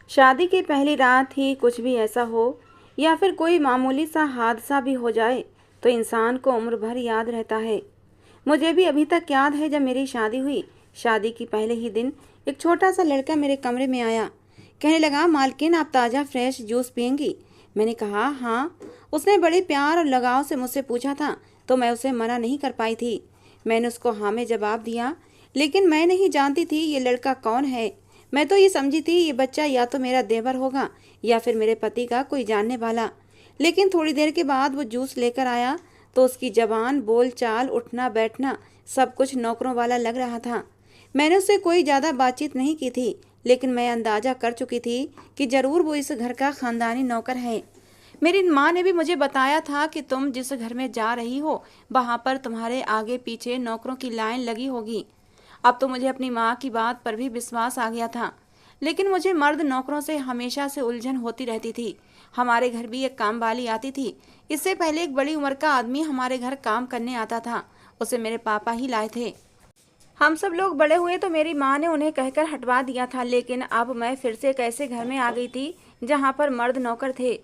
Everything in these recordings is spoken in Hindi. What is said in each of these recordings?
शादी की पहली रात ही कुछ भी ऐसा हो या फिर कोई मामूली सा हादसा भी हो जाए तो इंसान को उम्र भर याद रहता है। मुझे भी अभी तक याद है जब मेरी शादी हुई। शादी की पहले ही दिन एक छोटा सा लड़का मेरे कमरे में आया। कहने लगा, मालकिन आप ताज़ा फ्रेश जूस पियेंगी? मैंने कहा हाँ। उसने बड़े प्यार और लगाव से मुझसे पूछा था तो मैं उसे मना नहीं कर पाई थी। मैंने उसको हाँ में जवाब दिया, लेकिन मैं नहीं जानती थी ये लड़का कौन है। मैं तो ये समझी थी ये बच्चा या तो मेरा देवर होगा या फिर मेरे पति का कोई जानने वाला। लेकिन थोड़ी देर के बाद वो जूस लेकर आया तो उसकी जबान, बोल चाल, उठना बैठना सब कुछ नौकरों वाला लग रहा था। मैंने उससे कोई ज़्यादा बातचीत नहीं की थी, लेकिन मैं अंदाजा कर चुकी थी कि ज़रूर वो इस घर का खानदानी नौकर है। मेरी माँ ने भी मुझे बताया था कि तुम जिस घर में जा रही हो वहाँ पर तुम्हारे आगे पीछे नौकरों की लाइन लगी होगी। अब तो मुझे अपनी माँ की बात पर भी विश्वास आ गया था, लेकिन मुझे मर्द नौकरों से हमेशा से उलझन होती रहती थी। हमारे घर भी एक काम वाली आती थी। इससे पहले एक बड़ी उम्र का आदमी हमारे घर काम करने आता था। उसे मेरे पापा ही लाए थे। हम सब लोग बड़े हुए तो मेरी माँ ने उन्हें कहकर हटवा दिया था, लेकिन अब मैं फिर से एक ऐसे घर में आ गई थी जहाँ पर मर्द नौकर थे।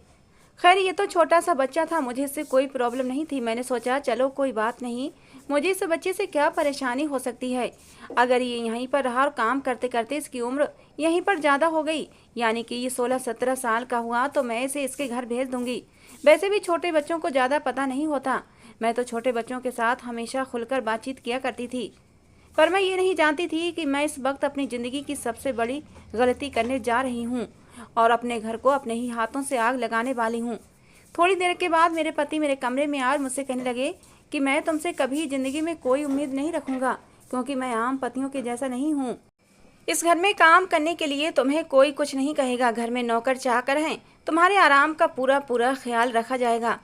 खैर, ये तो छोटा सा बच्चा था, मुझे इससे कोई प्रॉब्लम नहीं थी। मैंने सोचा चलो कोई बात नहीं, मुझे इस बच्चे से क्या परेशानी हो सकती है। अगर ये यहीं पर रहा और काम करते करते इसकी उम्र यहीं पर ज़्यादा हो गई, यानी कि ये 16-17 साल का हुआ, तो मैं इसे इसके घर भेज दूंगी। वैसे भी छोटे बच्चों को ज़्यादा पता नहीं होता। मैं तो छोटे बच्चों के साथ हमेशा खुलकर बातचीत किया करती थी, पर मैं ये नहीं जानती थी कि मैं इस वक्त अपनी ज़िंदगी की सबसे बड़ी गलती करने जा रही हूँ और अपने घर को अपने ही हाथों से आग लगाने वाली हूँ। थोड़ी देर के बाद मेरे पति मेरे कमरे में आए और मुझसे कहने लगे कि मैं तुमसे कभी ज़िंदगी में कोई उम्मीद नहीं रखूँगा, क्योंकि मैं आम पतियों के जैसा नहीं हूँ। इस घर में काम करने के लिए तुम्हें कोई कुछ नहीं कहेगा। घर में नौकर चाकर हैं, तुम्हारे आराम का पूरा पूरा ख्याल रखा जाएगा।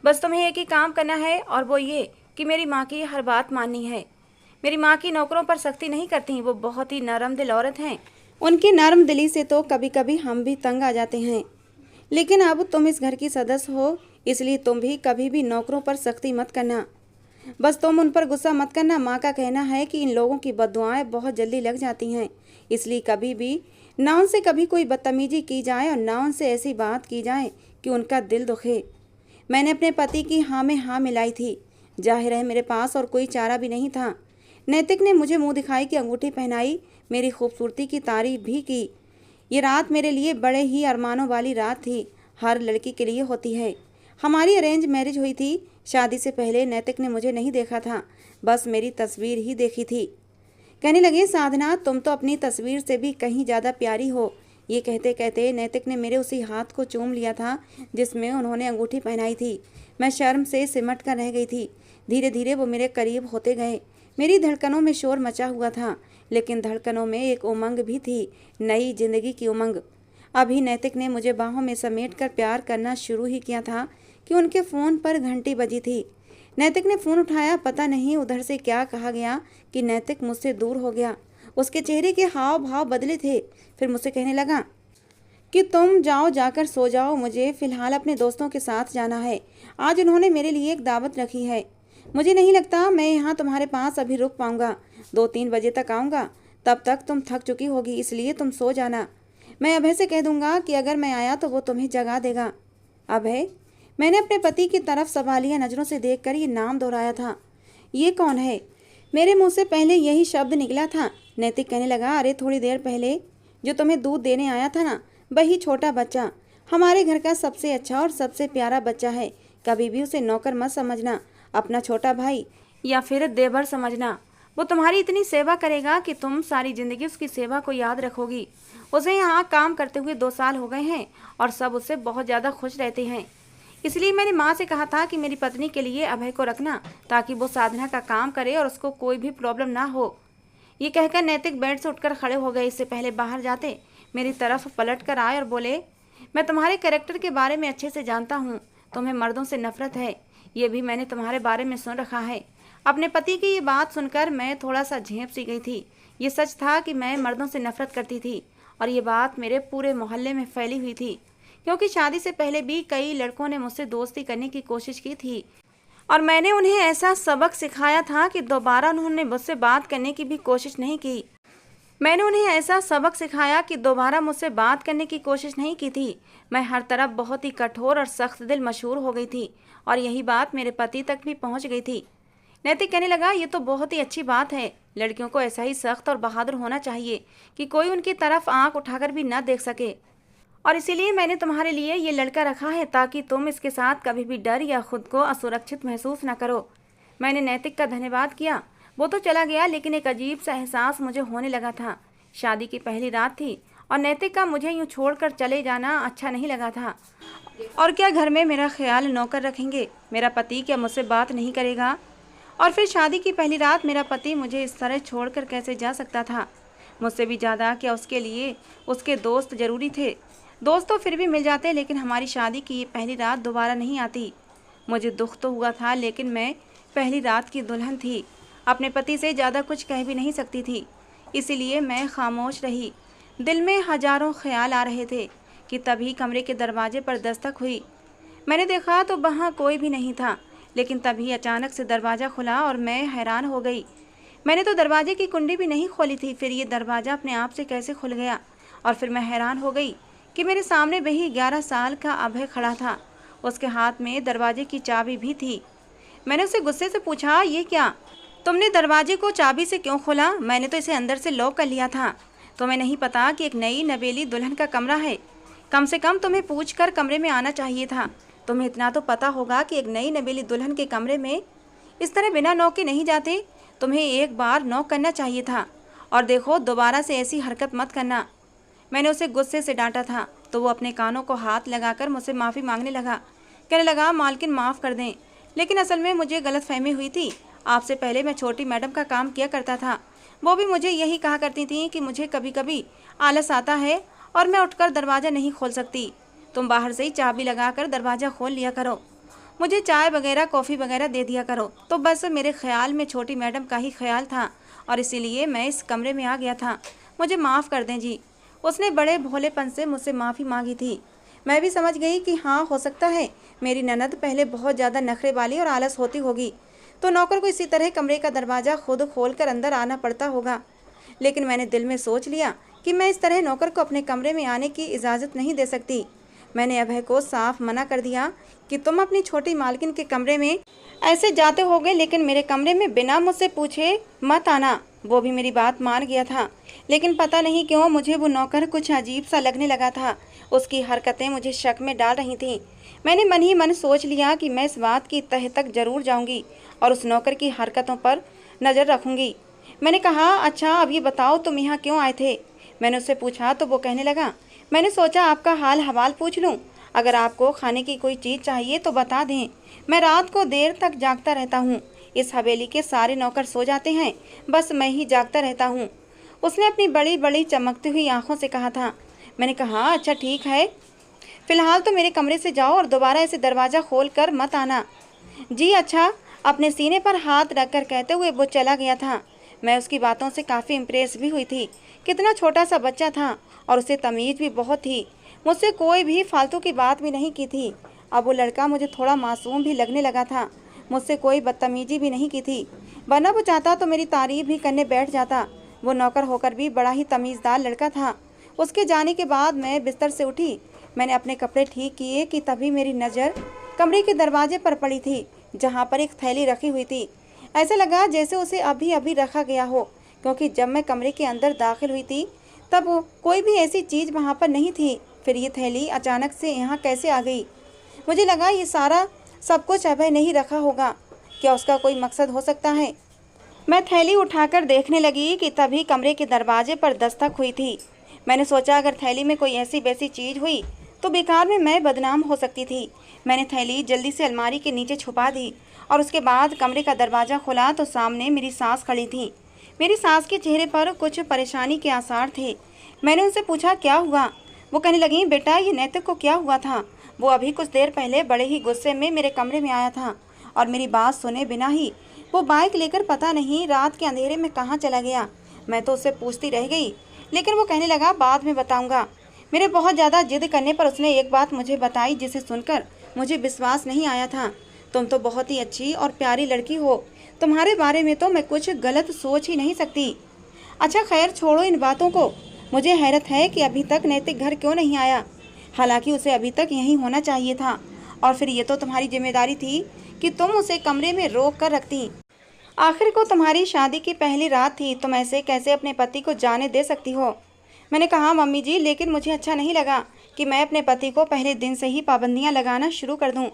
बस तुम्हें एक ही काम करना है, और वो ये कि मेरी माँ की हर बात माननी है। मेरी माँ की नौकरों पर सख्ती नहीं करती, वो बहुत ही नरम दिल औरत हैं। उनकी नरम दिली से तो कभी कभी हम भी तंग आ जाते हैं। लेकिन अब तुम इस घर की सदस्य हो, इसलिए तुम भी कभी भी नौकरों पर सख्ती मत करना। बस तुम उन पर गुस्सा मत करना। माँ का कहना है कि इन लोगों की बद्दुआएं बहुत जल्दी लग जाती हैं, इसलिए कभी भी ना उनसे कभी कोई बदतमीजी की जाए और ना उनसे ऐसी बात की जाए कि उनका दिल दुखे। मैंने अपने पति की हाँ में हाँ मिलाई थी। जाहिर है मेरे पास और कोई चारा भी नहीं था। नैतिक ने मुझे मुंह दिखाई की अंगूठी पहनाई, मेरी खूबसूरती की तारीफ भी की। ये रात मेरे लिए बड़े ही अरमानों वाली रात थी। हर लड़की के लिए होती है। हमारी अरेंज मैरिज हुई थी। शादी से पहले नैतिक ने मुझे नहीं देखा था, बस मेरी तस्वीर ही देखी थी। कहने लगे, साधना तुम तो अपनी तस्वीर से भी कहीं ज़्यादा प्यारी हो। ये कहते कहते नैतिक ने मेरे उसी हाथ को चूम लिया था जिसमें उन्होंने अंगूठी पहनाई थी। मैं शर्म से सिमट कर रह गई थी। धीरे धीरे वो मेरे करीब होते गए। मेरी धड़कनों में शोर मचा हुआ था, लेकिन धड़कनों में एक उमंग भी थी, नई जिंदगी की उमंग। अभी नैतिक ने मुझे बाहों में समेट कर प्यार करना शुरू ही किया था कि उनके फ़ोन पर घंटी बजी थी। नैतिक ने फ़ोन उठाया। पता नहीं उधर से क्या कहा गया कि नैतिक मुझसे दूर हो गया। उसके चेहरे के हाव भाव बदले थे। फिर मुझसे कहने लगा कि तुम जाओ, जाकर सो जाओ, मुझे फ़िलहाल अपने दोस्तों के साथ जाना है। आज उन्होंने मेरे लिए एक दावत रखी है। मुझे नहीं लगता मैं यहाँ तुम्हारे पास अभी रुक पाऊँगा। 2-3 बजे तक आऊँगा, तब तक तुम थक चुकी होगी, इसलिए तुम सो जाना। मैं अभय से कह दूँगा कि अगर मैं आया तो वो तुम्हें जगा देगा। अभय? मैंने अपने पति की तरफ सवालिया नज़रों से देखकर ये नाम दोहराया था। ये कौन है? मेरे मुंह से पहले यही शब्द निकला था। नैतिक कहने लगा, अरे थोड़ी देर पहले जो तुम्हें दूध देने आया था ना, वही छोटा बच्चा। हमारे घर का सबसे अच्छा और सबसे प्यारा बच्चा है। कभी भी उसे नौकर मत समझना, अपना छोटा भाई या फिर देवर समझना। वो तुम्हारी इतनी सेवा करेगा कि तुम सारी जिंदगी उसकी सेवा को याद रखोगी। उसे यहाँ काम करते हुए 2 साल हो गए हैं और सब उससे बहुत ज़्यादा खुश रहते हैं। इसलिए मैंने माँ से कहा था कि मेरी पत्नी के लिए अभय को रखना, ताकि वो साधना का काम करे और उसको कोई भी प्रॉब्लम ना हो। ये कहकर नैतिक बेड से उठकर खड़े हो गए। इससे पहले बाहर जाते मेरी तरफ पलट कर आए और बोले, मैं तुम्हारे कैरेक्टर के बारे में अच्छे से जानता हूँ। तुम्हें मर्दों से नफरत है, ये भी मैंने तुम्हारे बारे में सुन रखा है। अपने पति की ये बात सुनकर मैं थोड़ा सा झेंप सी गई थी। ये सच था कि मैं मर्दों से नफरत करती थी और ये बात मेरे पूरे मोहल्ले में फैली हुई थी, क्योंकि शादी से पहले भी कई लड़कों ने मुझसे दोस्ती करने की कोशिश की थी और मैंने उन्हें ऐसा सबक सिखाया था कि दोबारा उन्होंने मुझसे बात करने की भी कोशिश नहीं की। मैंने उन्हें ऐसा सबक सिखाया कि दोबारा मुझसे बात करने की कोशिश नहीं की थी। मैं हर तरफ बहुत ही कठोर और सख्त दिल मशहूर हो गई थी और यही बात मेरे पति तक भी पहुंच गई थी। नैतिक कहने लगा, ये तो बहुत ही अच्छी बात है। लड़कियों को ऐसा ही सख्त और बहादुर होना चाहिए कि कोई उनकी तरफ आंख उठाकर भी न देख सके। और इसीलिए मैंने तुम्हारे लिए ये लड़का रखा है ताकि तुम इसके साथ कभी भी डर या खुद को असुरक्षित महसूस न करो। मैंने नैतिक का धन्यवाद किया। वो तो चला गया, लेकिन एक अजीब सा एहसास मुझे होने लगा था। शादी की पहली रात थी और नैतिक का मुझे यूं छोड़कर चले जाना अच्छा नहीं लगा था। और क्या घर में मेरा ख्याल नौकर रखेंगे? मेरा पति क्या मुझसे बात नहीं करेगा? और फिर शादी की पहली रात मेरा पति मुझे इस तरह छोड़कर कैसे जा सकता था? मुझसे भी ज़्यादा क्या उसके लिए उसके दोस्त ज़रूरी थे? दोस्त तो फिर भी मिल जाते, लेकिन हमारी शादी की ये पहली रात दोबारा नहीं आती। मुझे दुख तो हुआ था, लेकिन मैं पहली रात की दुल्हन थी, अपने पति से ज़्यादा कुछ कह भी नहीं सकती थी। इसीलिए मैं खामोश रही। दिल में हजारों ख्याल आ रहे थे कि तभी कमरे के दरवाजे पर दस्तक हुई। मैंने देखा तो वहाँ कोई भी नहीं था, लेकिन तभी अचानक से दरवाज़ा खुला और मैं हैरान हो गई। मैंने तो दरवाजे की कुंडी भी नहीं खोली थी, फिर ये दरवाज़ा अपने आप से कैसे खुल गया? और फिर मैं हैरान हो गई कि मेरे सामने वही 11 साल का अभय खड़ा था। उसके हाथ में दरवाजे की चाबी भी थी। मैंने उसे गुस्से से पूछा, ये क्या? तुमने दरवाजे को चाबी से क्यों खोला? मैंने तो इसे अंदर से लॉक कर लिया था। तुम्हें नहीं पता कि एक नई नवेली दुल्हन का कमरा है? कम से कम तुम्हें पूछकर कमरे में आना चाहिए था। तुम्हें इतना तो पता होगा कि एक नई नवेली दुल्हन के कमरे में इस तरह बिना नॉक के नहीं जाते। तुम्हें एक बार नॉक करना चाहिए था। और देखो, दोबारा से ऐसी हरकत मत करना। मैंने उसे गुस्से से डांटा था तो वो अपने कानों को हाथ लगाकर मुझसे माफ़ी मांगने लगा। कहने लगा, मालकिन माफ़ कर दें, लेकिन असल में मुझे गलतफहमी हुई थी। आपसे पहले मैं छोटी मैडम का काम किया करता था। वो भी मुझे यही कहा करती थी कि मुझे कभी कभी आलस आता है और मैं उठकर दरवाज़ा नहीं खोल सकती। तुम बाहर से ही चाबी लगाकर दरवाज़ा खोल लिया करो, मुझे चाय वगैरह कॉफ़ी वगैरह दे दिया करो। तो बस मेरे ख्याल में छोटी मैडम का ही ख्याल था और इसीलिए मैं इस कमरे में आ गया था। मुझे माफ़ कर दें जी। उसने बड़े भोलेपन से मुझसे माफ़ी मांगी थी। मैं भी समझ गई कि हाँ, हो सकता है मेरी ननद पहले बहुत ज़्यादा नखरे वाली और आलस होती होगी, तो नौकर को इसी तरह कमरे का दरवाज़ा खुद खोलकर अंदर आना पड़ता होगा। लेकिन मैंने दिल में सोच लिया कि मैं इस तरह नौकर को अपने कमरे में आने की इजाज़त नहीं दे सकती। मैंने अभय को साफ मना कर दिया कि तुम अपनी छोटी मालकिन के कमरे में ऐसे जाते होगे, लेकिन मेरे कमरे में बिना मुझसे पूछे मत आना। वो भी मेरी बात मान गया था, लेकिन पता नहीं क्यों मुझे वो नौकर कुछ अजीब सा लगने लगा था। उसकी हरकतें मुझे शक में डाल रही थीं। मैंने मन ही मन सोच लिया कि मैं इस बात की तह तक जरूर जाऊंगी और उस नौकर की हरकतों पर नज़र रखूंगी। मैंने कहा, अच्छा अब ये बताओ तुम यहाँ क्यों आए थे? मैंने उससे पूछा तो वो कहने लगा, मैंने सोचा आपका हाल हवाल पूछ लूँ। अगर आपको खाने की कोई चीज़ चाहिए तो बता दें। मैं रात को देर तक जागता रहता हूँ। इस हवेली के सारे नौकर सो जाते हैं, बस मैं ही जागता रहता हूँ। उसने अपनी बड़ी बड़ी चमकती हुई आंखों से कहा था। मैंने कहा, अच्छा ठीक है, फिलहाल तो मेरे कमरे से जाओ और दोबारा ऐसे दरवाज़ा खोल कर मत आना। जी अच्छा, अपने सीने पर हाथ रखकर कहते हुए वो चला गया था। मैं उसकी बातों से काफ़ी इम्प्रेस भी हुई थी। कितना छोटा सा बच्चा था और उसे तमीज़ भी बहुत थी। मुझसे कोई भी फालतू की बात भी नहीं की थी। अब वो लड़का मुझे थोड़ा मासूम भी लगने लगा था। मुझसे कोई बदतमीजी भी नहीं की थी, वरना वो चाहता तो मेरी तारीफ भी करने बैठ जाता। वो नौकर होकर भी बड़ा ही तमीज़दार लड़का था। उसके जाने के बाद मैं बिस्तर से उठी। मैंने अपने कपड़े ठीक किए कि तभी मेरी नज़र कमरे के दरवाजे पर पड़ी थी, जहाँ पर एक थैली रखी हुई थी। ऐसा लगा जैसे उसे अभी अभी रखा गया हो, क्योंकि जब मैं कमरे के अंदर दाखिल हुई थी तब कोई भी ऐसी चीज़ वहाँ पर नहीं थी। फिर ये थैली अचानक से यहाँ कैसे आ गई? मुझे लगा ये सारा सब कुछ अभय नहीं रखा होगा। क्या उसका कोई मकसद हो सकता है? मैं थैली उठाकर देखने लगी कि तभी कमरे के दरवाजे पर दस्तक हुई थी। मैंने सोचा अगर थैली में कोई ऐसी वैसी चीज़ हुई तो बेकार में मैं बदनाम हो सकती थी। मैंने थैली जल्दी से अलमारी के नीचे छुपा दी और उसके बाद कमरे का दरवाज़ा खोला तो सामने मेरी सास खड़ी थी। मेरी सास के चेहरे पर कुछ परेशानी के आसार थे। मैंने उनसे पूछा, क्या हुआ? वो कहने लगी, बेटा ये नैतिक को क्या हुआ था? वो अभी कुछ देर पहले बड़े ही गुस्से में मेरे कमरे में आया था और मेरी बात सुने बिना ही वो बाइक लेकर पता नहीं रात के अंधेरे में कहाँ चला गया। मैं तो उससे पूछती रह गई, लेकिन वो कहने लगा बाद में बताऊंगा। मेरे बहुत ज़्यादा जिद करने पर उसने एक बात मुझे बताई जिसे सुनकर मुझे विश्वास नहीं आया था। तुम तो बहुत ही अच्छी और प्यारी लड़की हो, तुम्हारे बारे में तो मैं कुछ गलत सोच ही नहीं सकती। अच्छा खैर छोड़ो इन बातों को। मुझे हैरत है कि अभी तक नैतिक घर क्यों नहीं आया, हालांकि उसे अभी तक यहीं होना चाहिए था। और फिर ये तो तुम्हारी जिम्मेदारी थी कि तुम उसे कमरे में रोक कर रखती। आखिर को तुम्हारी शादी की पहली रात थी, तुम ऐसे कैसे अपने पति को जाने दे सकती हो। मैंने कहा मम्मी जी, लेकिन मुझे अच्छा नहीं लगा कि मैं अपने पति को पहले दिन से ही पाबंदियां लगाना शुरू कर दूं।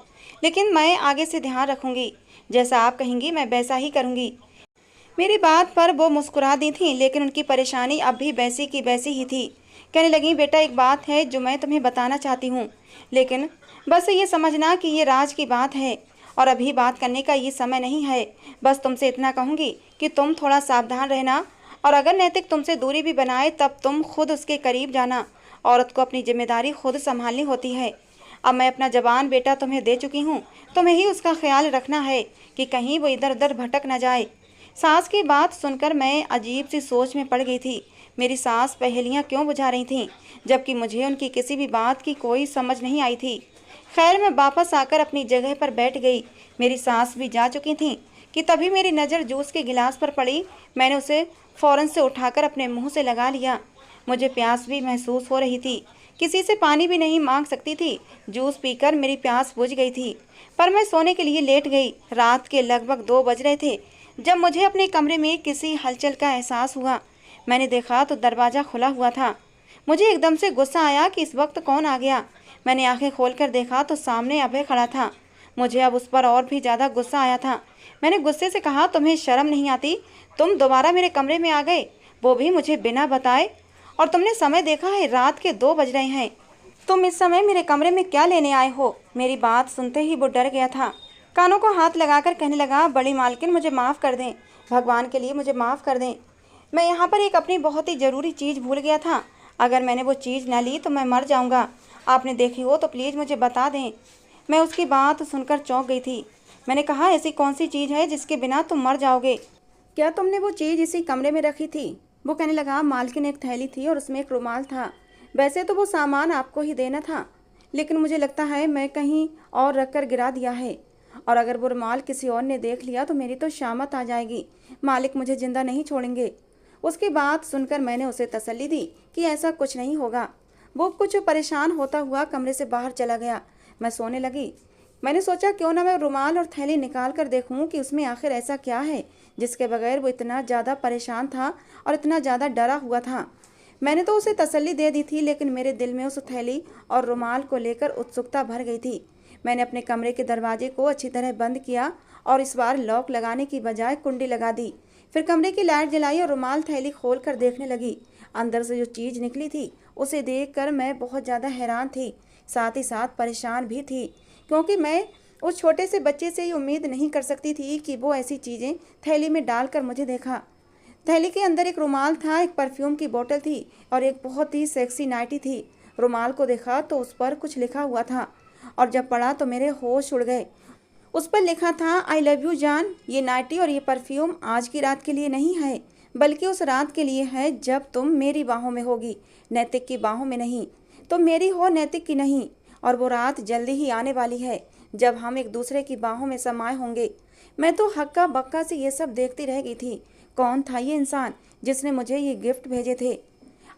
लेकिन मैं आगे से ध्यान रखूंगी, जैसा आप कहेंगी मैं वैसा ही करूंगी। मेरी बात पर वो मुस्कुरा दी थी, लेकिन उनकी परेशानी अब भी वैसी की वैसी ही थी। कहने लगी, बेटा एक बात है जो मैं तुम्हें बताना चाहती हूँ, लेकिन बस ये समझना कि ये राज की बात है और अभी बात करने का ये समय नहीं है। बस तुमसे इतना कहूँगी कि तुम थोड़ा सावधान रहना, और अगर नैतिक तुमसे दूरी भी बनाए तब तुम खुद उसके करीब जाना। औरत को अपनी जिम्मेदारी खुद संभालनी होती है। अब मैं अपना जवान बेटा तुम्हें दे चुकी हूँ, तुम्हें ही उसका ख्याल रखना है कि कहीं वो इधर उधर भटक न जाए। सास की बात सुनकर मैं अजीब सी सोच में पड़ गई थी। मेरी सास पहेलियाँ क्यों बुझा रही थीं, जबकि मुझे उनकी किसी भी बात की कोई समझ नहीं आई थी। खैर मैं वापस आकर अपनी जगह पर बैठ गई। मेरी सास भी जा चुकी थीं कि तभी मेरी नज़र जूस के गिलास पर पड़ी। मैंने उसे फ़ौरन से उठाकर अपने मुंह से लगा लिया। मुझे प्यास भी महसूस हो रही थी, किसी से पानी भी नहीं मांग सकती थी। जूस पीकर मेरी प्यास बुझ गई थी, पर मैं सोने के लिए लेट गई। रात के लगभग 2 बज रहे थे जब मुझे अपने कमरे में किसी हलचल का एहसास हुआ। मैंने देखा तो दरवाज़ा खुला हुआ था। मुझे एकदम से गुस्सा आया कि इस वक्त कौन आ गया। मैंने आंखें खोलकर देखा तो सामने अभय खड़ा था। मुझे अब उस पर और भी ज़्यादा गुस्सा आया था। मैंने गुस्से से कहा, तुम्हें शर्म नहीं आती? तुम दोबारा मेरे कमरे में आ गए, वो भी मुझे बिना बताए। और तुमने समय देखा है, रात के 2 बज रहे हैं। तुम इस समय मेरे कमरे में क्या लेने आए हो? मेरी बात सुनते ही वो डर गया था। कानों को हाथ लगाकर कहने लगा, बड़ी मालकिन मुझे माफ़ कर दें, भगवान के लिए मुझे माफ़ कर दें। मैं यहाँ पर एक अपनी बहुत ही ज़रूरी चीज़ भूल गया था। अगर मैंने वो चीज़ न ली तो मैं मर जाऊँगा। आपने देखी हो तो प्लीज़ मुझे बता दें। मैं उसकी बात सुनकर चौंक गई थी। मैंने कहा, ऐसी कौन सी चीज़ है जिसके बिना तुम मर जाओगे? क्या तुमने वो चीज़ इसी कमरे में रखी थी? वो कहने लगा, मालकिन एक थैली थी और उसमें एक रुमाल था। वैसे तो वो सामान आपको ही देना था, लेकिन मुझे लगता है मैं कहीं और रख कर गिरा दिया है, और अगर वो रुमाल किसी और ने देख लिया तो मेरी तो शामत आ जाएगी। मालिक मुझे जिंदा नहीं छोड़ेंगे। उसकी बात सुनकर मैंने उसे तसल्ली दी कि ऐसा कुछ नहीं होगा। वो कुछ परेशान होता हुआ कमरे से बाहर चला गया। मैं सोने लगी। मैंने सोचा क्यों ना मैं रुमाल और थैली निकाल कर देखूं कि उसमें आखिर ऐसा क्या है जिसके बगैर वो इतना ज़्यादा परेशान था और इतना ज़्यादा डरा हुआ था। मैंने तो उसे तसल्ली दे दी थी, लेकिन मेरे दिल में उस थैली और रुमाल को लेकर उत्सुकता भर गई थी। मैंने अपने कमरे के दरवाजे को अच्छी तरह बंद किया और इस बार लॉक लगाने की बजाय कुंडी लगा दी। फिर कमरे की लाइट जलाई और रुमाल थैली खोल कर देखने लगी। अंदर से जो चीज़ निकली थी उसे देखकर मैं बहुत ज़्यादा हैरान थी, साथ ही साथ परेशान भी थी, क्योंकि मैं उस छोटे से बच्चे से ही उम्मीद नहीं कर सकती थी कि वो ऐसी चीज़ें थैली में डालकर मुझे देखा। थैली के अंदर एक रुमाल था, एक परफ्यूम की बोतल थी और एक बहुत ही सेक्सी नाइटी थी। रुमाल को देखा तो उस पर कुछ लिखा हुआ था, और जब पढ़ा तो मेरे होश उड़ गए। उस पर लिखा था, आई लव यू जान। ये नाइटी और ये परफ्यूम आज की रात के लिए नहीं है, बल्कि उस रात के लिए है जब तुम मेरी बाहों में होगी, नैतिक की बाहों में नहीं। तुम मेरी हो, नैतिक की नहीं। और वो रात जल्दी ही आने वाली है जब हम एक दूसरे की बाहों में समाये होंगे। मैं तो हक्का बक्का से ये सब देखती रह गई थी। कौन था ये इंसान जिसने मुझे ये गिफ्ट भेजे थे?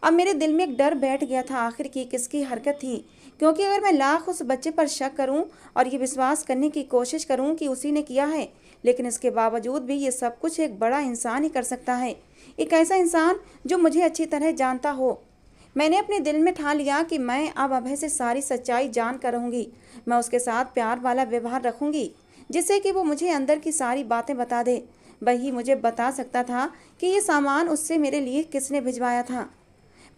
अब मेरे दिल में एक डर बैठ गया था, आखिर की किसकी हरकत थी, क्योंकि अगर मैं लाख उस बच्चे पर शक करूं और ये विश्वास करने की कोशिश करूं कि उसी ने किया है, लेकिन इसके बावजूद भी ये सब कुछ एक बड़ा इंसान ही कर सकता है। एक ऐसा इंसान जो मुझे अच्छी तरह जानता हो। मैंने अपने दिल में ठान लिया कि मैं अब अभय से सारी सच्चाई जान कर रहूँगी। मैं उसके साथ प्यार वाला व्यवहार रखूँगी, जिससे कि वो मुझे अंदर की सारी बातें बता दे। वही मुझे बता सकता था कि ये सामान उससे मेरे लिए किसने भिजवाया था।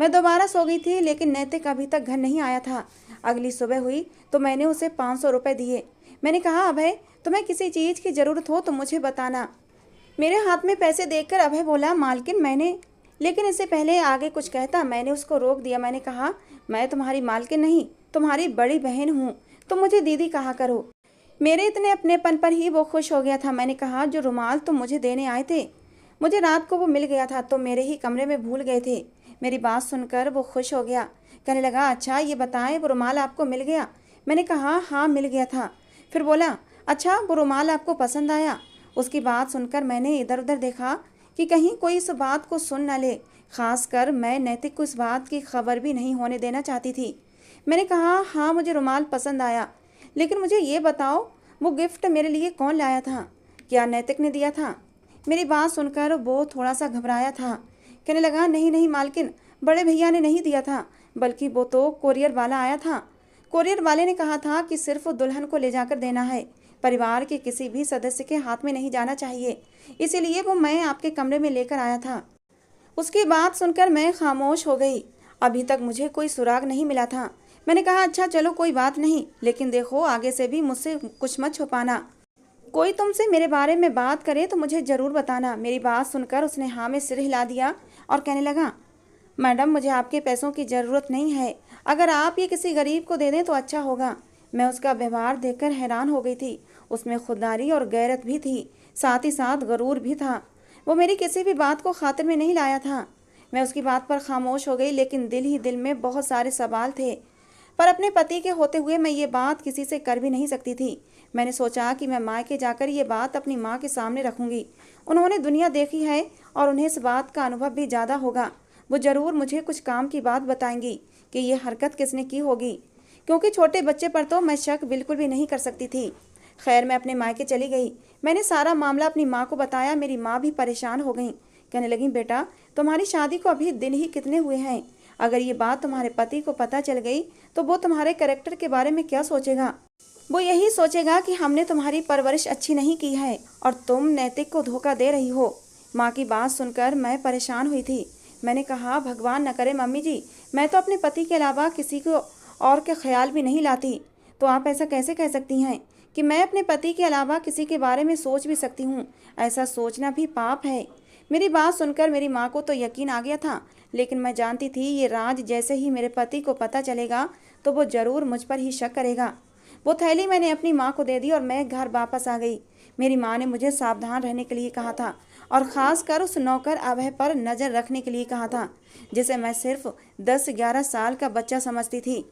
मैं दोबारा सो गई थी, लेकिन नैतिक अभी तक घर नहीं आया था। अगली सुबह हुई तो मैंने उसे 500 रुपये दिए। मैंने कहा, अभय तुम्हें किसी चीज़ की ज़रूरत हो तो मुझे बताना। मेरे हाथ में पैसे देखकर अभय बोला, मालकिन मैंने, लेकिन इससे पहले आगे कुछ कहता मैंने उसको रोक दिया। मैंने कहा, मैं तुम्हारी मालकिन नहीं, तुम्हारी बड़ी बहन हूँ, तुम मुझे दीदी कहा करो। मेरे इतने अपनेपन पर ही वो खुश हो गया था। मैंने कहा, जो रुमाल तुम मुझे देने आए थे, मुझे रात को वो मिल गया था, तुम मेरे ही कमरे में भूल गए थे। मेरी बात सुनकर वो खुश हो गया। कहने लगा, अच्छा ये बताएं, वो रुमाल आपको मिल गया? मैंने कहा, हाँ मिल गया था। फिर बोला, अच्छा वो रुमाल आपको पसंद आया? उसकी बात सुनकर मैंने इधर उधर देखा। कि कहीं कोई इस बात को सुन न ले। खासकर मैं नैतिक को इस बात की खबर भी नहीं होने देना चाहती थी। मैंने कहा, हाँ मुझे रुमाल पसंद आया, लेकिन मुझे ये बताओ वो गिफ्ट मेरे लिए कौन लाया था? क्या नैतिक ने दिया था? मेरी बात सुनकर वो थोड़ा सा घबराया था। कहने लगा, नहीं नहीं मालकिन, बड़े भैया ने नहीं दिया था, बल्कि वो तो कोरियर वाला आया था। कोरियर वाले ने कहा था कि सिर्फ दुल्हन को ले जाकर देना है, परिवार के किसी भी सदस्य के हाथ में नहीं जाना चाहिए, इसीलिए वो मैं आपके कमरे में लेकर आया था। उसकी बात सुनकर मैं खामोश हो गई। अभी तक मुझे कोई सुराग नहीं मिला था। मैंने कहा, अच्छा चलो कोई बात नहीं, लेकिन देखो आगे से भी मुझसे कुछ मत छुपाना। कोई तुमसे मेरे बारे में बात करे तो मुझे ज़रूर बताना। मेरी बात सुनकर उसने हाँ में सिर हिला दिया और कहने लगा, मैडम मुझे आपके पैसों की ज़रूरत नहीं है, अगर आप ये किसी गरीब को दे दें तो अच्छा होगा। मैं उसका व्यवहार देखकर हैरान हो गई थी। उसमें खुददारी और गैरत भी थी, साथ ही साथ गरूर भी था। वो मेरी किसी भी बात को खातिर में नहीं लाया था। मैं उसकी बात पर खामोश हो गई, लेकिन दिल ही दिल में बहुत सारे सवाल थे। पर अपने पति के होते हुए मैं ये बात किसी से कर भी नहीं सकती थी। मैंने सोचा कि मैं मायके जाकर ये बात अपनी माँ के सामने रखूंगी। उन्होंने दुनिया देखी है और उन्हें इस बात का अनुभव भी ज़्यादा होगा। वो ज़रूर मुझे कुछ काम की बात बताएंगी कि ये हरकत किसने की होगी, क्योंकि छोटे बच्चे पर तो मैं शक बिल्कुल भी नहीं कर सकती थी। खैर मैं अपने मायके चली गई। मैंने सारा मामला अपनी माँ को बताया। मेरी माँ भी परेशान हो गई। कहने लगी, बेटा तुम्हारी शादी को अभी दिन ही कितने हुए हैं, अगर ये बात तुम्हारे पति को पता चल गई तो वो तुम्हारे कैरेक्टर के बारे में क्या सोचेगा? वो यही सोचेगा कि हमने तुम्हारी परवरिश अच्छी नहीं की है और तुम नैतिक को धोखा दे रही हो। माँ की बात सुनकर मैं परेशान हुई थी। मैंने कहा, भगवान न करे मम्मी जी, मैं तो अपने पति के अलावा किसी को और के ख्याल भी नहीं लाती। तो आप ऐसा कैसे कह सकती हैं कि मैं अपने पति के अलावा किसी के बारे में सोच भी सकती हूँ? ऐसा सोचना भी पाप है। मेरी बात सुनकर मेरी माँ को तो यकीन आ गया था, लेकिन मैं जानती थी ये राज जैसे ही मेरे पति को पता चलेगा तो वो ज़रूर मुझ पर ही शक करेगा। वो थैली मैंने अपनी माँ को दे दी और मैं घर वापस आ गई। मेरी माँ ने मुझे सावधान रहने के लिए कहा था और ख़ास कर उस नौकर अभय पर नज़र रखने के लिए कहा था, जिसे मैं सिर्फ 10-11 साल का बच्चा समझती थी।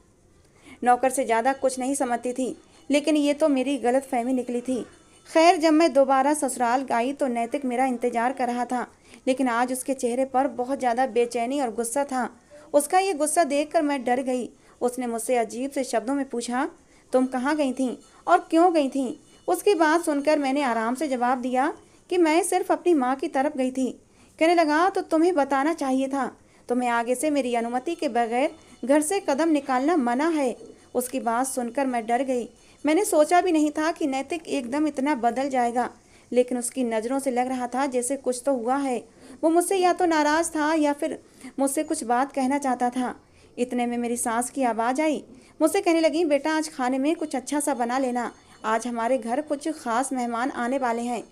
नौकर से ज़्यादा कुछ नहीं समझती थी, लेकिन ये तो मेरी गलत फहमी निकली थी। खैर जब मैं दोबारा ससुराल आई तो नैतिक मेरा इंतजार कर रहा था, लेकिन आज उसके चेहरे पर बहुत ज़्यादा बेचैनी और गुस्सा था। उसका ये गुस्सा देखकर मैं डर गई। उसने मुझसे अजीब से शब्दों में पूछा, तुम कहाँ गई थीं और क्यों गई थीं? उसकी बात सुनकर मैंने आराम से जवाब दिया कि मैं सिर्फ अपनी माँ की तरफ गई थी। कहने लगा, तो तुम्हें बताना चाहिए था, तुम्हें आगे से मेरी अनुमति के बगैर घर से कदम निकालना मना है। उसकी बात सुनकर मैं डर गई। मैंने सोचा भी नहीं था कि नैतिक एकदम इतना बदल जाएगा, लेकिन उसकी नज़रों से लग रहा था जैसे कुछ तो हुआ है। वो मुझसे या तो नाराज़ था या फिर मुझसे कुछ बात कहना चाहता था। इतने में मेरी सास की आवाज़ आई। मुझसे कहने लगी, बेटा आज खाने में कुछ अच्छा सा बना लेना, आज हमारे घर कुछ ख़ास मेहमान आने वाले हैं।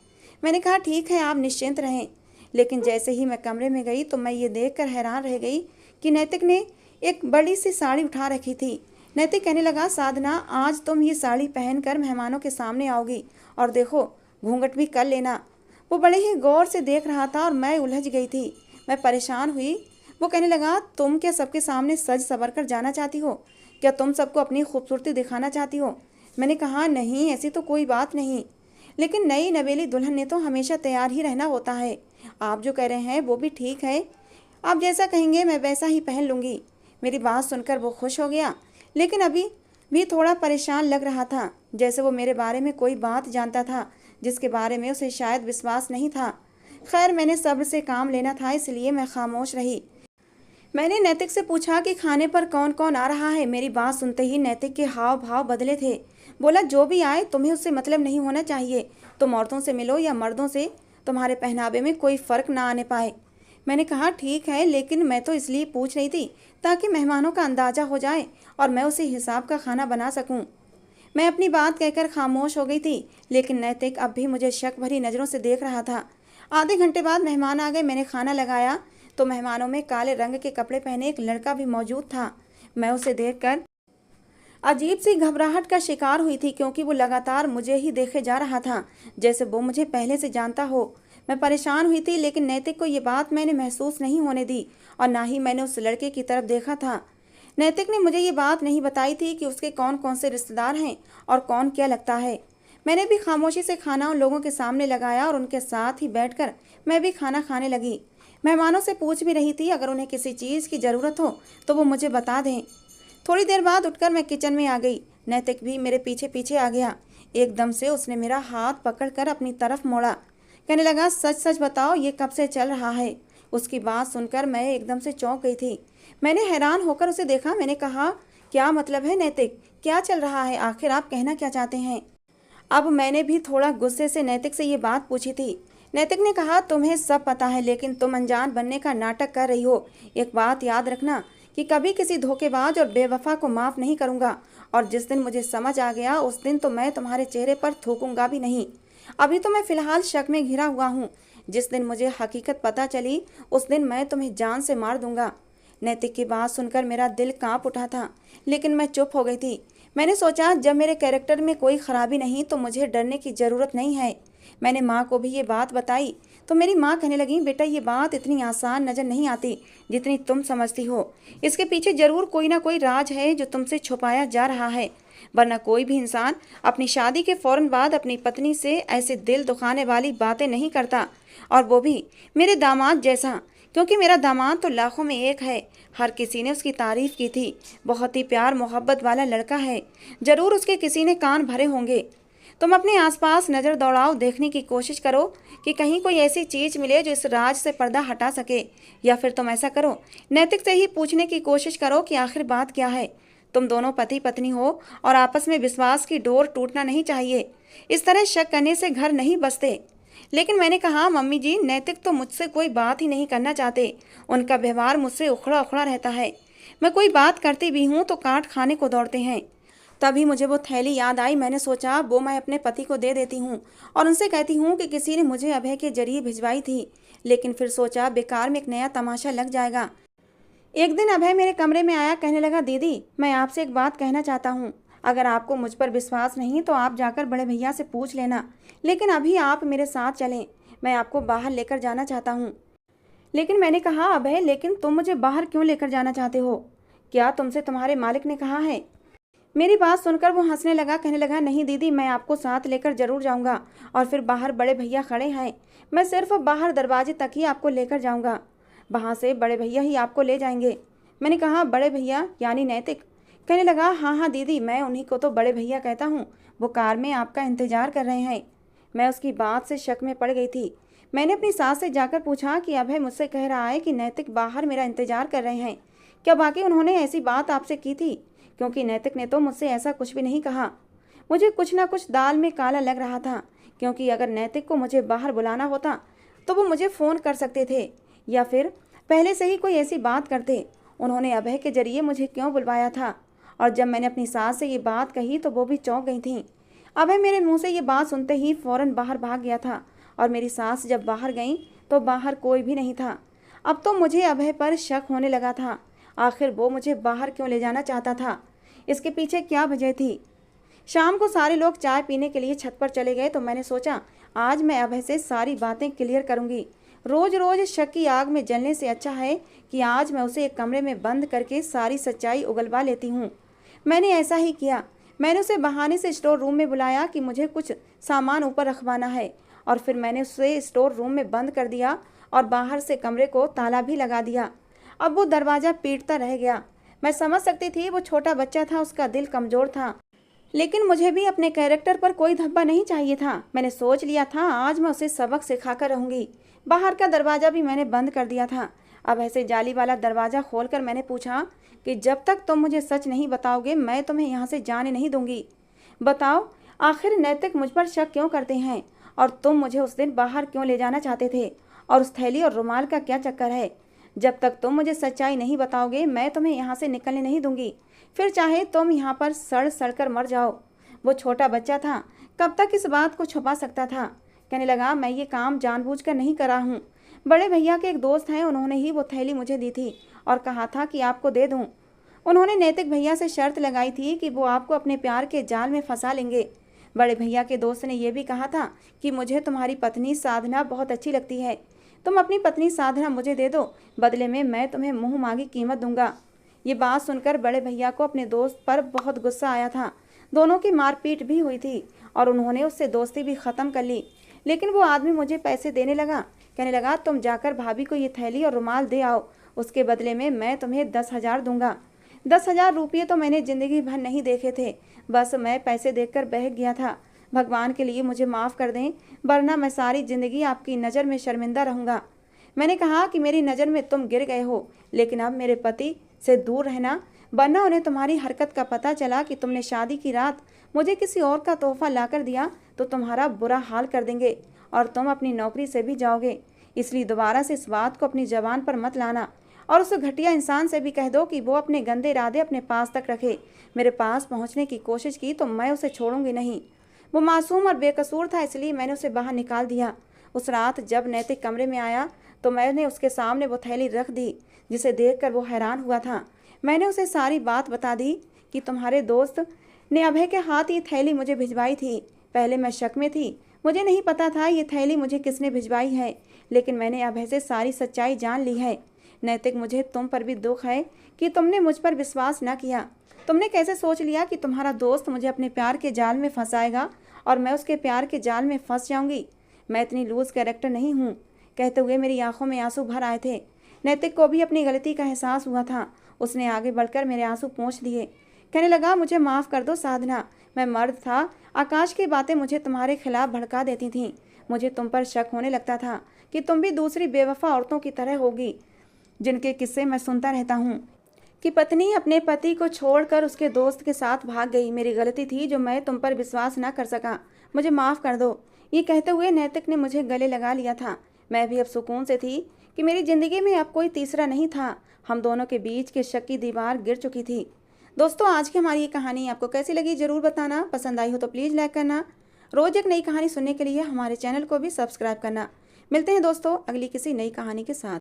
मैंने कहा, ठीक है आप निश्चिंत रहें। लेकिन जैसे ही मैं कमरे में गई तो मैं ये देखकर हैरान रह गई कि नैतिक ने एक बड़ी सी साड़ी उठा रखी थी। नैतिक कहने लगा, साधना आज तुम ये साड़ी पहनकर मेहमानों के सामने आओगी और देखो घूंघट भी कर लेना। वो बड़े ही गौर से देख रहा था और मैं उलझ गई थी। मैं परेशान हुई। वो कहने लगा, तुम क्या सबके सामने सज संवर कर जाना चाहती हो? क्या तुम सबको अपनी खूबसूरती दिखाना चाहती हो? मैंने कहा, नहीं ऐसी तो कोई बात नहीं, लेकिन नई नवेली दुल्हन ने तो हमेशा तैयार ही रहना होता है। आप जो कह रहे हैं वो भी ठीक है, आप जैसा कहेंगे मैं वैसा ही पहन लूँगी। मेरी बात सुनकर वो खुश हो गया, लेकिन अभी भी थोड़ा परेशान लग रहा था, जैसे वो मेरे बारे में कोई बात जानता था जिसके बारे में उसे शायद विश्वास नहीं था। खैर मैंने सब्र से काम लेना था, इसलिए मैं खामोश रही। मैंने नैतिक से पूछा कि खाने पर कौन कौन आ रहा है। मेरी बात सुनते ही नैतिक के हाव भाव बदले थे। बोला, जो भी आए तुम्हें उससे मतलब नहीं होना चाहिए। तुम औरतों से मिलो या मर्दों से, तुम्हारे पहनावे में कोई फ़र्क ना आने पाए। मैंने कहा, ठीक है, लेकिन मैं तो इसलिए पूछ रही थी ताकि मेहमानों का अंदाज़ा हो जाए और मैं उसी हिसाब का खाना बना सकूं। मैं अपनी बात कहकर खामोश हो गई थी, लेकिन नैतिक अब भी मुझे शक भरी नज़रों से देख रहा था। आधे घंटे बाद मेहमान आ गए। मैंने खाना लगाया तो मेहमानों में काले रंग के कपड़े पहने एक लड़का भी मौजूद था। मैं उसे देखकर अजीब सी घबराहट का शिकार हुई थी, क्योंकि वो लगातार मुझे ही देखे जा रहा था जैसे वो मुझे पहले से जानता हो। मैं परेशान हुई थी, लेकिन नैतिक को ये बात मैंने महसूस नहीं होने दी और ना ही मैंने उस लड़के की तरफ देखा था। नैतिक ने मुझे ये बात नहीं बताई थी कि उसके कौन कौन से रिश्तेदार हैं और कौन क्या लगता है। मैंने भी खामोशी से खाना उन लोगों के सामने लगाया और उनके साथ ही बैठकर मैं भी खाना खाने लगी। मेहमानों से पूछ भी रही थी अगर उन्हें किसी चीज़ की ज़रूरत हो तो वो मुझे बता दें। थोड़ी देर बाद उठकर मैं किचन में आ गई। नैतिक भी मेरे पीछे पीछे आ गया। एकदम से उसने मेरा हाथ पकड़कर अपनी तरफ मोड़ा। कहने लगा, सच सच बताओ ये कब से चल रहा है? उसकी बात सुनकर मैं एकदम से चौंक गई थी। मैंने हैरान होकर उसे देखा। मैंने कहा, क्या मतलब है नैतिक, क्या चल रहा है? आखिर आप कहना क्या चाहते हैं? अब मैंने भी थोड़ा गुस्से से नैतिक से ये बात पूछी थी। नैतिक ने कहा, तुम्हें सब पता है लेकिन तुम अनजान बनने का नाटक कर रही हो। एक बात याद रखना कि कभी किसी धोखेबाज और बेवफा को माफ़ नहीं करूँगा, और जिस दिन मुझे समझ आ गया उस दिन तो मैं तुम्हारे चेहरे पर थूकूंगा भी नहीं। अभी तो मैं फ़िलहाल शक में घिरा हुआ हूँ। जिस दिन मुझे हकीकत पता चली उस दिन मैं तुम्हें जान से मार दूंगा। नैतिक की बात सुनकर मेरा दिल कांप उठा था, लेकिन मैं चुप हो गई थी। मैंने सोचा जब मेरे कैरेक्टर में कोई खराबी नहीं तो मुझे डरने की ज़रूरत नहीं है। मैंने माँ को भी ये बात बताई तो मेरी माँ कहने लगी, बेटा ये बात इतनी आसान नज़र नहीं आती जितनी तुम समझती हो। इसके पीछे ज़रूर कोई ना कोई राज है जो तुमसे छुपाया जा रहा है, वरना कोई भी इंसान अपनी शादी के फ़ौरन बाद अपनी पत्नी से ऐसे दिल दुखाने वाली बातें नहीं करता, और वो भी मेरे दामाद जैसा। क्योंकि मेरा दामाद तो लाखों में एक है। हर किसी ने उसकी तारीफ़ की थी। बहुत ही प्यार मोहब्बत वाला लड़का है। ज़रूर उसके किसी ने कान भरे होंगे। तुम अपने आसपास नज़र दौड़ाओ, देखने की कोशिश करो कि कहीं कोई ऐसी चीज़ मिले जो इस राज से पर्दा हटा सके। या फिर तुम ऐसा करो, नैतिक से ही पूछने की कोशिश करो कि आखिर बात क्या है। तुम दोनों पति पत्नी हो और आपस में विश्वास की डोर टूटना नहीं चाहिए। इस तरह शक करने से घर नहीं बसते। लेकिन मैंने कहा, मम्मी जी नैतिक तो मुझसे कोई बात ही नहीं करना चाहते। उनका व्यवहार मुझसे उखड़ा उखड़ा रहता है। मैं कोई बात करती भी हूँ तो काट खाने को दौड़ते हैं। तभी मुझे वो थैली याद आई। मैंने सोचा वो मैं अपने पति को दे देती हूँ और उनसे कहती हूँ कि किसी ने मुझे अभय के जरिए भिजवाई थी। लेकिन फिर सोचा बेकार में एक नया तमाशा लग जाएगा। एक दिन अभय मेरे कमरे में आया। कहने लगा, दीदी मैं आपसे एक बात कहना चाहता हूँ। अगर आपको मुझ पर विश्वास नहीं तो आप जाकर बड़े भैया से पूछ लेना, लेकिन अभी आप मेरे साथ चलें। मैं आपको बाहर लेकर जाना चाहता हूँ। लेकिन मैंने कहा, अभय लेकिन तुम मुझे बाहर क्यों लेकर जाना चाहते हो? क्या तुमसे तुम्हारे मालिक ने कहा है? मेरी बात सुनकर वो हंसने लगा। कहने लगा, नहीं दीदी मैं आपको साथ लेकर जरूर जाऊंगा, और फिर बाहर बड़े भैया खड़े हैं। मैं सिर्फ बाहर दरवाजे तक ही आपको लेकर जाऊंगा, वहाँ से बड़े भैया ही आपको ले जाएंगे। मैंने कहा, बड़े भैया यानी नैतिक? कहने लगा, हाँ हाँ दीदी मैं उन्हीं को तो बड़े भैया कहता हूँ। वो कार में आपका इंतजार कर रहे हैं। मैं उसकी बात से शक में पड़ गई थी। मैंने अपनी सास से जाकर पूछा कि अभय मुझसे कह रहा है कि नैतिक बाहर मेरा इंतजार कर रहे हैं। क्या वाकई उन्होंने ऐसी बात आपसे की थी? क्योंकि नैतिक ने तो मुझसे ऐसा कुछ भी नहीं कहा। मुझे कुछ ना कुछ दाल में काला लग रहा था, क्योंकि अगर नैतिक को मुझे बाहर बुलाना होता तो वो मुझे फ़ोन कर सकते थे, या फिर पहले से ही कोई ऐसी बात करते। उन्होंने अभय के जरिए मुझे क्यों बुलवाया था? और जब मैंने अपनी सास से ये बात कही तो वो भी चौंक गई थी। अभय मेरे मुंह से ये बात सुनते ही फ़ौरन बाहर भाग गया था, और मेरी सास जब बाहर गई तो बाहर कोई भी नहीं था। अब तो मुझे अभय पर शक होने लगा था। आखिर वो मुझे बाहर क्यों ले जाना चाहता था? इसके पीछे क्या वजह थी? शाम को सारे लोग चाय पीने के लिए छत पर चले गए तो मैंने सोचा आज मैं अभय से सारी बातें क्लियर करूंगी। रोज रोज शक की आग में जलने से अच्छा है कि आज मैं उसे एक कमरे में बंद करके सारी सच्चाई उगलवा लेती हूँ। मैंने ऐसा ही किया। मैंने उसे बहाने से स्टोर रूम में बुलाया कि मुझे कुछ सामान ऊपर रखवाना है, और फिर मैंने उसे स्टोर रूम में बंद कर दिया और बाहर से कमरे को ताला भी लगा दिया। अब वो दरवाज़ा पीटता रह गया। मैं समझ सकती थी वो छोटा बच्चा था, उसका दिल कमज़ोर था, लेकिन मुझे भी अपने कैरेक्टर पर कोई धब्बा नहीं चाहिए था। मैंने सोच लिया था आज मैं उसे सबक सिखाकर रहूँगी। बाहर का दरवाज़ा भी मैंने बंद कर दिया था। अब ऐसे जाली वाला दरवाज़ा खोलकर मैंने पूछा कि जब तक तुम मुझे सच नहीं बताओगे मैं तुम्हें यहाँ से जाने नहीं दूंगी। बताओ आखिर नैतिक मुझ पर शक क्यों करते हैं, और तुम मुझे उस दिन बाहर क्यों ले जाना चाहते थे, और उस थैली और रुमाल का क्या चक्कर है? जब तक तुम मुझे सच्चाई नहीं बताओगे मैं तुम्हें यहाँ से निकलने नहीं दूंगी। फिर चाहे तुम यहाँ पर सड़ सड़ कर मर जाओ। वो छोटा बच्चा था, कब तक इस बात को छुपा सकता था? कहने लगा, मैं ये काम जानबूझकर नहीं करा हूँ। बड़े भैया के एक दोस्त हैं, उन्होंने ही वो थैली मुझे दी थी और कहा था कि आपको दे दूँ। उन्होंने नैतिक भैया से शर्त लगाई थी कि वो आपको अपने प्यार के जाल में फंसा लेंगे। बड़े भैया के दोस्त ने यह भी कहा था कि मुझे तुम्हारी पत्नी साधना बहुत अच्छी लगती है, तुम अपनी पत्नी साधना मुझे दे दो, बदले में मैं तुम्हें मुँह मांगी कीमत दूंगा। ये बात सुनकर बड़े भैया को अपने दोस्त पर बहुत गुस्सा आया था। दोनों की मारपीट भी हुई थी और उन्होंने उससे दोस्ती भी ख़त्म कर ली। लेकिन वो आदमी मुझे पैसे देने लगा, कहने लगा तुम जाकर भाभी को ये थैली और रुमाल दे आओ, उसके बदले में मैं तुम्हें 10,000 दूंगा। 10,000 रुपये तो मैंने ज़िंदगी भर नहीं देखे थे, बस मैं पैसे देखकर बहक गया था। भगवान के लिए मुझे माफ़ कर दें, वरना मैं सारी ज़िंदगी आपकी नज़र में शर्मिंदा रहूँगा। मैंने कहा कि मेरी नज़र में तुम गिर गए हो, लेकिन अब मेरे पति से दूर रहना, वरना उन्हें तुम्हारी हरकत का पता चला कि तुमने शादी की रात मुझे किसी और का तोहफा लाकर दिया तो तुम्हारा बुरा हाल कर देंगे और तुम अपनी नौकरी से भी जाओगे। इसलिए दोबारा से इस बात को अपनी ज़बान पर मत लाना और उस घटिया इंसान से भी कह दो कि वो अपने गंदे इरादे अपने पास तक रखे। मेरे पास पहुंचने की कोशिश की तो मैं उसे छोड़ूंगी नहीं। वो मासूम और बेकसूर था, इसलिए मैंने उसे बाहर निकाल दिया। उस रात जब नैतिक कमरे में आया तो मैंने उसके सामने वो थैली रख दी, जिसे देखकर वो हैरान हुआ था। मैंने उसे सारी बात बता दी कि तुम्हारे दोस्त ने अभय के हाथ ये थैली मुझे भिजवाई थी। पहले मैं शक में थी, मुझे नहीं पता था ये थैली मुझे किसने भिजवाई है, लेकिन मैंने अभय से सारी सच्चाई जान ली है। नैतिक, मुझे तुम पर भी दुख है कि तुमने मुझ पर विश्वास न किया। तुमने कैसे सोच लिया कि तुम्हारा दोस्त मुझे अपने प्यार के जाल में फंसाएगा और मैं उसके प्यार के जाल में फंस जाऊंगी। मैं इतनी लूज कैरेक्टर नहीं हूँ। कहते हुए मेरी आंखों में आंसू भर आए थे। नैतिक को भी अपनी गलती का एहसास हुआ था। उसने आगे बढ़कर मेरे आंसू पोंछ दिए, कहने लगा मुझे माफ़ कर दो साधना, मैं मर्द था। आकाश की बातें मुझे तुम्हारे खिलाफ भड़का देती थीं। मुझे तुम पर शक होने लगता था कि तुम भी दूसरी बेवफा औरतों की तरह होगी, जिनके किस्से मैं सुनता रहता हूँ कि पत्नी अपने पति को छोड़कर उसके दोस्त के साथ भाग गई। मेरी गलती थी जो मैं तुम पर विश्वास न कर सका, मुझे माफ़ कर दो। ये कहते हुए नैतिक ने मुझे गले लगा लिया था। मैं भी अब सुकून से थी कि मेरी ज़िंदगी में अब कोई तीसरा नहीं था। हम दोनों के बीच के शक की दीवार गिर चुकी थी। दोस्तों, आज की हमारी ये कहानी आपको कैसी लगी ज़रूर बताना। पसंद आई हो तो प्लीज़ लाइक करना। रोज़ एक नई कहानी सुनने के लिए हमारे चैनल को भी सब्सक्राइब करना। मिलते हैं दोस्तों अगली किसी नई कहानी के साथ।